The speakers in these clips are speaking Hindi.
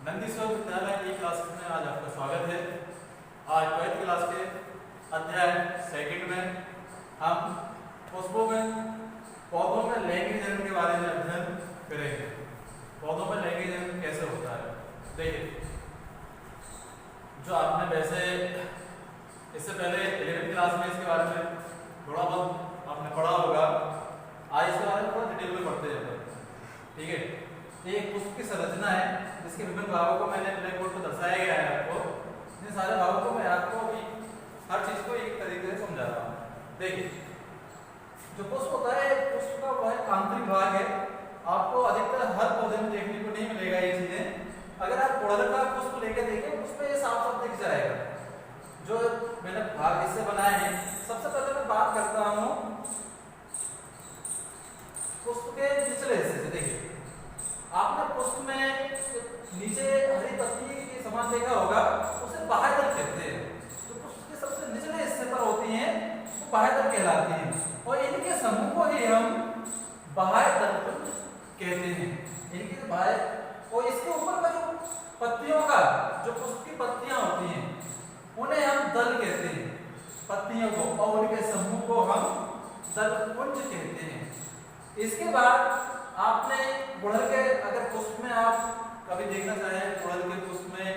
नंदीश्वर विद्यालय की क्लास में आज आपका स्वागत है। आज 12th क्लास के अध्याय सेकंड में हम पुष्पों में पौधों में लैंगिक जन्म के बारे में अध्ययन करेंगे। पौधों में लैंगिक जन्म कैसे होता है, देखिए जो आपने वैसे इससे पहले 11th क्लास में इसके बारे में थोड़ा बहुत आपने पढ़ा होगा। आज इसके बारे में थोड़ा डिटेल में पढ़ते जाते हैं, ठीक है। एक पुष्प की संरचना है जिसके विभिन्न भागों को मैंने ब्लैक बोर्ड पर दर्शाया गया है आपको। इन सारे भागों को मैं आपको अभी हर चीज को एक तरीके से समझा रहा हूँ। देखिए जो पुष्प होता है, पुष्प का वह आंतरिक भाग है। आपको अधिकतर हर पौधे में देखने को नहीं मिलेगा ये चीजें। अगर आप गुड़हल का पुष्प लेकर देखें उसमें ये साफ साफ दिख जाएगा। जो मैंने भाग इससे बनाए हैं, सबसे पहले मैं बात करता हूँ पुष्प के निचले हिस्से से। देखिए आपने पुष्प में नीचे हरी पत्ती के समान देखा होगा, उसे बाह्यदल कहते हैं। जो पुष्प के सबसे निचले हिस्से पर होती हैं वो बाह्यदल कहलाती हैं, और इनके समूह को ही हम बाह्यदल कहते हैं। इनके बाह्य और इसके ऊपर का जो पत्तियों का जो पुष्प की पत्तियां होती हैं उन्हें हम दल कहते हैं, पत्तियों को, और उनके समूह को हम दलपुंज कहते हैं। इसके बाद आपने गुड़हल के अगर पुष्प में आप कभी देखना चाहें गुड़हल के पुष्प में,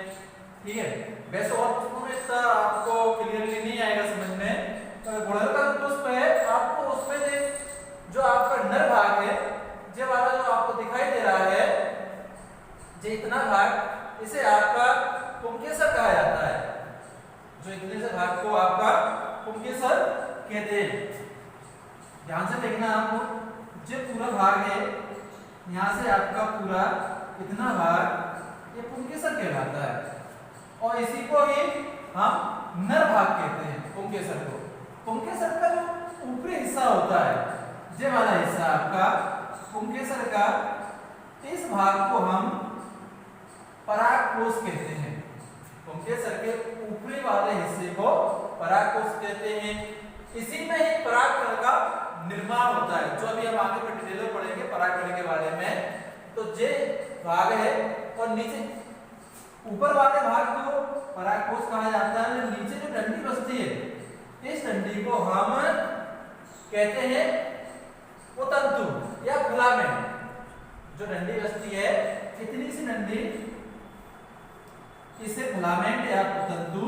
ठीक है, वैसे और पुष्पों में इतना आपको क्लियरली नहीं आएगा समझ में। तो गुड़हल का पुष्प है, आपको उसमें जो आपका नर भाग है, ये वाला जो आपको दिखाई दे रहा है, ये इतना भाग, इसे आपका पुंकेसर कहा जाता है। जो इतने से भाग को आपका पुंकेसर कहते हैं। ध्यान से देखना आपको, जो पूरा भाग है यहाँ से आपका पूरा इतना भाग ये पुंकेसर कहलाता है, और इसी को ही हम नर भाग कहते हैं। पुंकेसर को, पुंकेसर का जो ऊपरी हिस्सा होता है, ये वाला हिस्सा आपका पुंकेसर का, इस भाग को हम परागकोश कहते हैं। पुंकेसर के ऊपरी वाले हिस्से को परागकोश कहते हैं। इसी में ही परागकण का निर्माण होता है, जो अभी हम आगे पर डिटेल में पढ़ेंगे परागकण के बारे में। तो ये भाग है, और नीचे ऊपर वाले भाग को परागकोश कहा जाता है। नीचे जो डंडी बचती है, इस डंडी को हम कहते हैं पुतंतु या फिलामेंट। जो डंडी बचती है, इतनी सी डंडी, इसे फिलामेंट या पुतंतु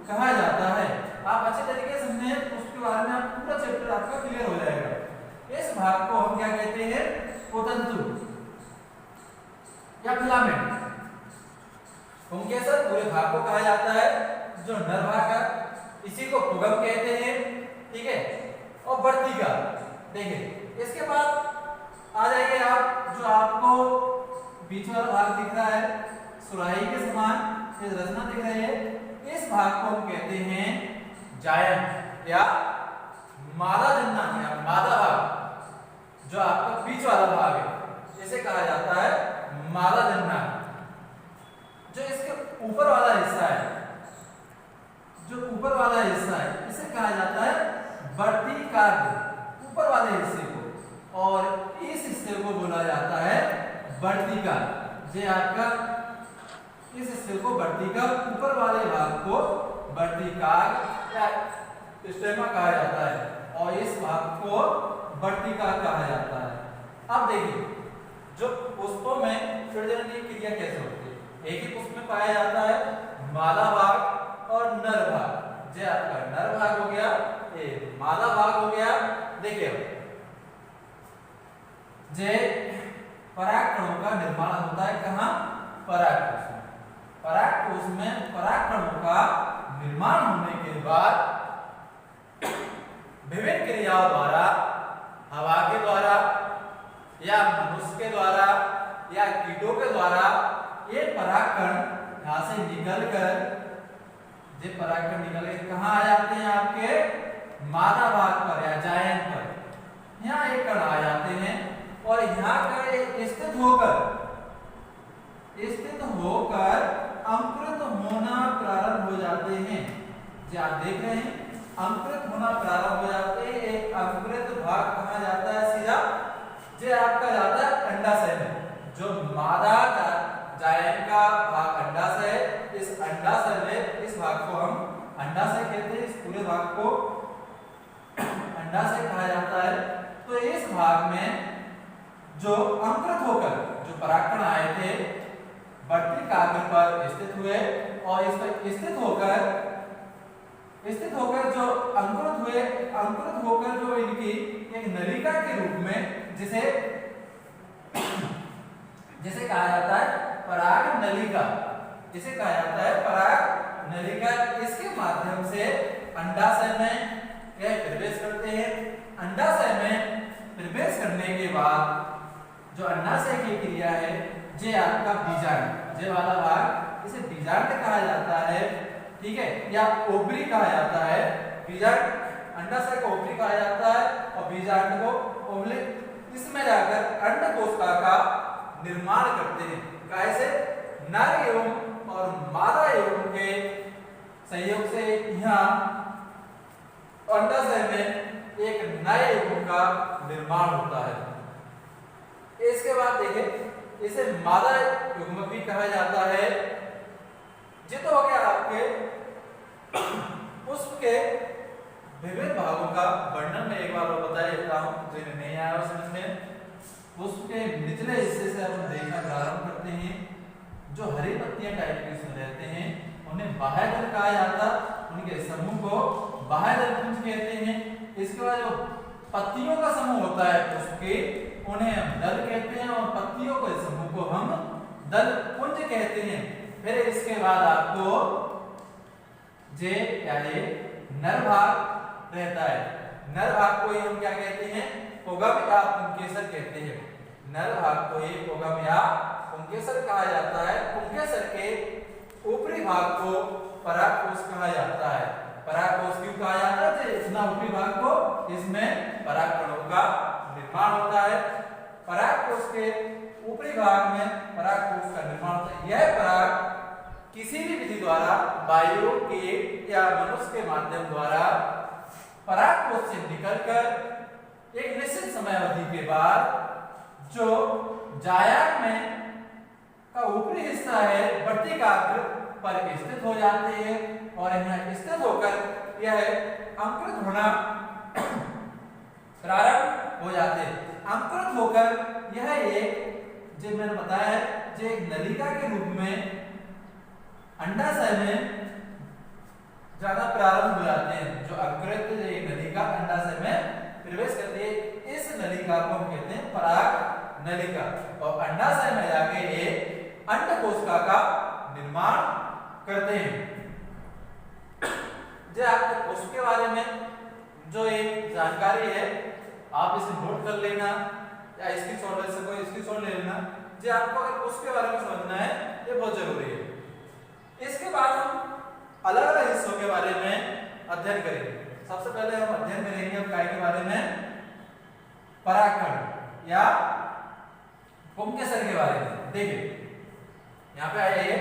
कहा जाता है। आप अच्छे तरीके से समझें, उसके बारे में आप पूरा चैप्टर आपका क्लियर हो जाएगा। इस भाग को हम क्या कहते हैं? पुतंतु या फिलामेंट। पुंकेसर पूरे भाग को कहा जाता है, जो नर भाग है इसी को पुगम कहते हैं, ठीक है। और वर्तिका, देखिए इसके बाद आ जाएंगे आप, जो आपको बीच वाला भाग दिख रहा है सुराही के समान, ये रचना दिख रही है, इस भाग को हम कहते हैं जायन या मादा जन्ना या मादा भाग। जो आपका बीच वाला भाग है इसे कहा जाता है मादा जन्ना। जो इसके ऊपर वाला हिस्सा है, जो ऊपर वाला हिस्सा है, इसे कहा जाता है वर्तिकाग्र, ऊपर वाले हिस्से को, और इस हिस्से को बोला जाता है वर्तिका। ये आपका इस हिस्से को वर्तिका, ऊपर वाले भाग को वर्तिकाग्र या स्टेमा कहा जाता है, और इस भाग को वर्तिका कहा जाता है। अब देखिए जो पुष्पों में प्रजनन क्रिया कैसे होती है। एक ही पुष्प में पाया जाता है मादा भाग और नर भाग। ये आपका नर भाग हो गया, ये मादा भाग हो गया। देखिए जे परागकणों का निर्माण होता है कहाँ? परागकोश में। परागकोश में परागकणों का निर्माण होने के बाद विभिन्न क्रियाओं द्वारा, हवा के द्वारा या मनुष्य के द्वारा या कीटों के द्वारा, ये परागकण यहाँ से निकलकर, ये परागकण निकल के कहाँ आ जाते हैं? आपके मादा भाग पर या जायन पर। यहाँ एक कण आ जाते हैं, और यहाँ का स्थित होकर अंकुरित होना प्रारंभ हो जाते हैं। जो आप देख रहे हैं अंकुरित होना प्रारंभ हो जाते हैं। एक अंकुरित भाग कहा जाता है सीधा, जो आपका जाता है अंडाशय में। जो मादा जायन का भाग अंडाशय है, इस अंडाशय में इस भाग को हम अंडाशय कहते हैं, इस पूरे भाग को अंडाशय कहा जाता है। तो इस भाग में जो अंकुरित होकर जो परागकण आए थे बढ़ती काग्र पर स्थित हुए और इस पर स्थित होकर जो अंकुरित होकर जो इनकी एक नलिका के रूप में जिसे कहा जाता है पराग नलिका, जिसे कहा जाता है पराग नलिका, इसके माध्यम से अंडाशय में प्रवेश करते हैं। अंडाशय में प्रवेश करने के बाद जो अंडाशय की क्रिया है, ये आपका बीजांड, ये वाला भाग इसे बीजांड कहा जाता है, ठीक है, या ओवरी कहा जाता है। बीजांड अंडाशय को ओवरी कहा जाता है और बीजांड को ओवरी। इसमें जाकर अंडकोशिका का निर्माण करते हैं। कैसे? नर एवं और मादा एवं के सहयोग से यहाँ अंडाशय में एक नए एवं का निर्माण होता है। इसके बाद देखिए इसे मादा युग्मक भी कहा जाता है। ये तो हो गया आपके पुष्प के विभिन्न भागों का वर्णन में एक बार और बता देता हूँ, जिन्हें नहीं आया हो समझ में। पुष्प के निचले हिस्से से हम देखना प्रारंभ करते हैं। जो हरी पत्तियां टाइप की उसमें रहते हैं उन्हें बाह्यदल कहा जाता, उनके समूह को बाह्यदल पुंज कहते हैं। इसके बाद जो पत्तियों का समूह होता है पुष्प के, उन्हें हम दल कहते हैं और पत्तियों के समूह को हम दल पुंज कहते हैं। फिर इसके बाद आपको जे क्या है नर भाग रहता है। नर भाग को ही हम क्या कहते हैं? पुंगम या पुंकेसर कहते हैं। नर भाग को ही पुंगम या पुंकेसर कहा जाता है। पुंकेसर के ऊपरी भाग को परागकोश कहा जाता है। परागकोश क्यों कहा जाता है? इतना ऊपरी भाग को, इसमें परागकणों का निर्माण होता है। परागकोश के ऊपरी भाग में परागकोश का निर्माण होता है। यह पराग किसी भी विधि द्वारा वायु के या मनुष्य के माध्यम द्वारा परागकोश से निकलकर एक निश्चित समय अवधि के बाद जो जायक में का ऊपरी हिस्सा है वर्तिकाग्र पर स्थित हो जाते हैं और यहाँ स्थित होकर यह अंकुरित होना प्रारंभ हो जाते हैं। अंकुरित होकर यह एक जो मैंने बताया है जो एक नलिका के रूप में अंडाशय में ज्यादा प्रारंभ हो जाते हैं। जो अंकुरित एक नलिका अंडाशय में प्रवेश करती है, इस नलिका को हम कहते हैं पराग नलिका। और अंडाशय में जाके एक अंडकोशिका का निर्माण करते हैं। जो आपके पुष्प के बारे में जो एक जानकारी है आप इसे नोट कर लेना या स्क्रीनशॉट ले सको, स्क्रीनशॉट ले लेना। जो आपको अगर पुष्प के बारे में समझना है ये बहुत जरूरी है। इसके बाद हम अलग अलग हिस्सों के बारे में अध्ययन करेंगे। सबसे पहले हम अध्ययन करेंगे अब काय के बारे में? परागकण या पुंकेसर के बारे में। देखिए यहाँ पे आया ये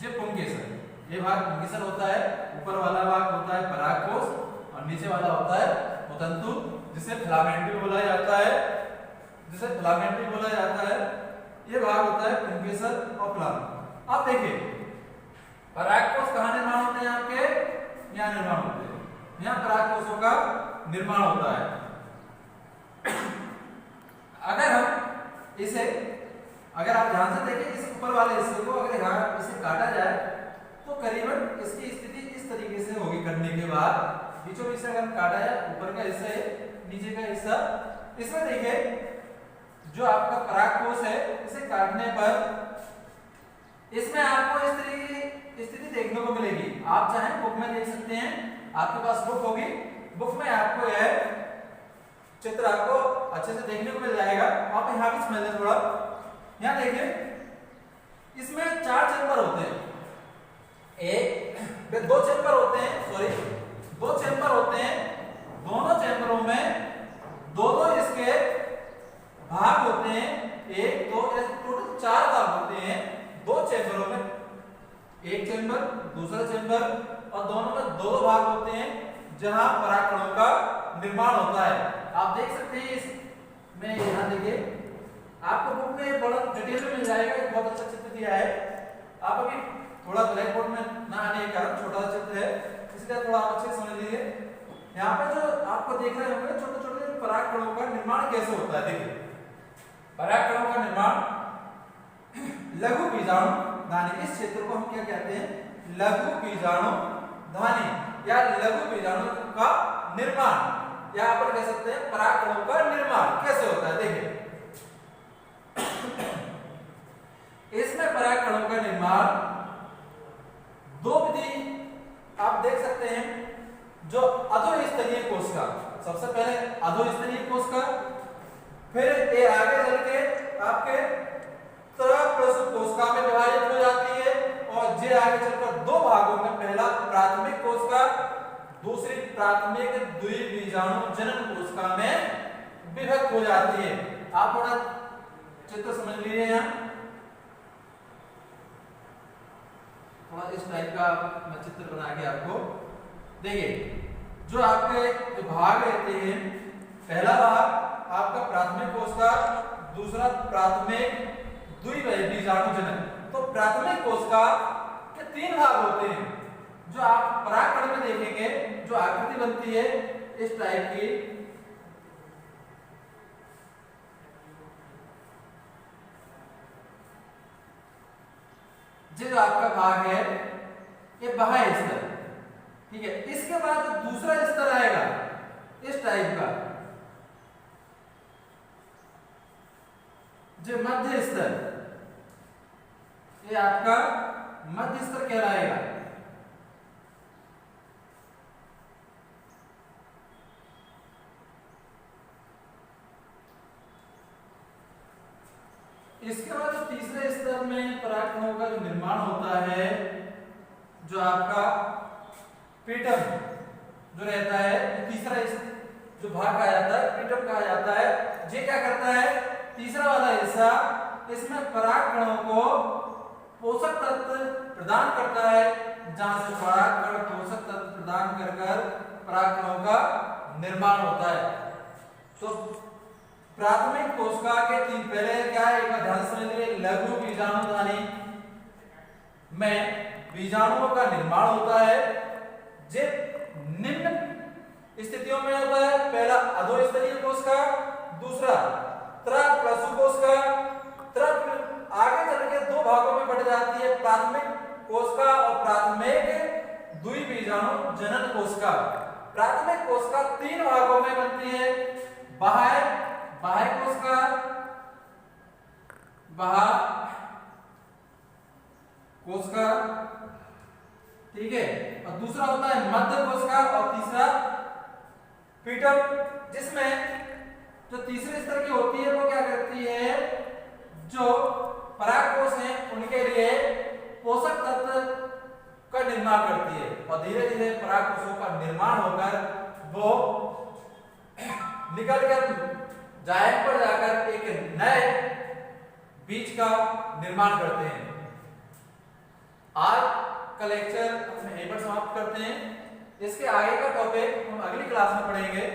जो पुंकेसर, ये भाग पुंकेसर होता है। ऊपर वाला भाग होता है परागकोश और नीचे वाला होता है उतंतु, जिसे फिलामेंट बोला जाता है, ये भाग होता है पुंकेसर और फिलामेंट। अब देखिए परागकोश कहाँ निर्माण होते हैं? आपके यहाँ निर्माण होते हैं। यहाँ परागकोशों का निर्माण होता है। अगर आप ध्यान से देखें इस ऊपर वाले हिस्से को, अगर यहाँ इसे काटा जाए तो करीबन इसकी स्थिति इस तरीके से होगी। करने के बाद बीचों बीच से अगर काटा जाए, ऊपर का हिस्सा है, नीचे का हिस्सा, इसमें देखिए जो आपका परागकोश है इसे काटने पर इसमें आपको इस तरीके की स्थिति देखने को मिलेगी। आप चाहें बुक में देख सकते हैं, आपके पास बुक होगी, बुक में आपको यह चित्र आपको अच्छे से देखने को मिल जाएगा। आप यहाँ भी समझ लें थोड़ा। यहाँ देखिए इसमें 4 चैम्बर होते हैं, दो चैम्बर होते हैं। दोनों चैम्बरों में दो इसके भाग होते हैं। 1 2 टोटल 4 भाग होते हैं। 2 चैम्बरों में एक चैम्बर, दूसरा चैम्बर और दोनों में 2 भाग होते हैं जहां परागकणों का निर्माण होता है। आप देख सकते हैं इसमें, यहाँ देखिए आपको बुक में वर्णन डिटेल में मिल जाएगा। एक बहुत अच्छा चित्र दिया है। आप अभी थोड़ा ब्लैक बोर्ड में ना आने के कारण छोटा सा चित्र है, इसलिए थोड़ा आप अच्छे से समझ लीजिए। यहाँ पे जो आपको देख रहे होंगे छोटे छोटे परागकणों का निर्माण कैसे होता है। देखिए परागकणों का निर्माण लघु बीजाणु धानी, इस क्षेत्र को हम क्या कहते हैं, लघु बीजाणु धानी या लघु बीजाणु का निर्माण, या आप कह सकते हैं परागकणों का निर्माण कैसे होता है। देखिए इसमें परागकणों का निर्माण दो विधि आप देख सकते हैं। जो अधोस्तनीय कोशिका, सबसे पहले अधोस्तनीय कोशिका, फिर ये आगे चल के आपके त्रप्रसु कोशिका में विभाजित हो जाती है, और ये आगे चलकर दो भागों में, पहला प्राथमिक कोशिका, दूसरी प्राथमिक द्विबीजाणु जनन कोशिका में विभक्त हो जाती है। आप थोड़ा चित्र समझ लीजिए। यहाँ थोड़ा इस टाइप का मैं चित्र बना के आपको देखिए। जो आपके जो भाग रहते हैं, पहला भाग आपका प्राथमिक कोशिका, दूसरा प्राथमिक द्विबीजाणु जनन। तो प्राथमिक कोशिका के तीन भाग होते हैं, जो आप परागकण में देखेंगे। जो आकृति बनती है इस टाइप की, जो आपका भाग है ये बाह्य स्तर, ठीक है। इसके बाद जो दूसरा स्तर आएगा इस टाइप का, जो मध्य स्तर, ये आपका मध्य स्तर कहलाएगा। इसके बाद जो तीसरे स्तर में परागकणों का जो निर्माण होता है, जो आपका पीटम जो रहता है, तीसरा जो भाग कहा जाता है पीटम कहा जाता है। ये क्या करता है, तीसरा वाला हिस्सा, इसमें परागकणों को पोषक तत्व प्रदान करता है, जहां से परागकण पोषक तत्व प्रदान कर परागकणों का निर्माण होता है। तो प्राथमिक कोशिका के तीन, पहले क्या है एक बार ध्यान से समझ लीजिए, लघु बीजाणु धानी में बीजाणुओं का निर्माण होता है। जे निम्न स्थितियों में होता है, पहला अधोस्तनीय कोशिका, दूसरा त्रप्रसु कोशिका। आगे चल के दो भागों में बट जाती है, प्राथमिक कोशिका और प्राथमिक द्विबीजाणु जनन कोशिका। प्राथमिक कोशिका तीन भागों में बनती है, बाह्य कोशिका, ठीक है, और दूसरा होता है मध्य कोशिका, और तीसरा पीटम, जिसमें जो तीसरे स्तर की होती है वो क्या करती है, जो परागकोश हैं उनके लिए पोषक तत्व का निर्माण करती है, और धीरे धीरे परागकोशों का निर्माण होकर वो निकलकर जायक पर जाकर एक नए बीज का निर्माण करते हैं। आज का लेक्चर हम यहीं पर समाप्त करते हैं। इसके आगे का टॉपिक हम अगली क्लास में पढ़ेंगे।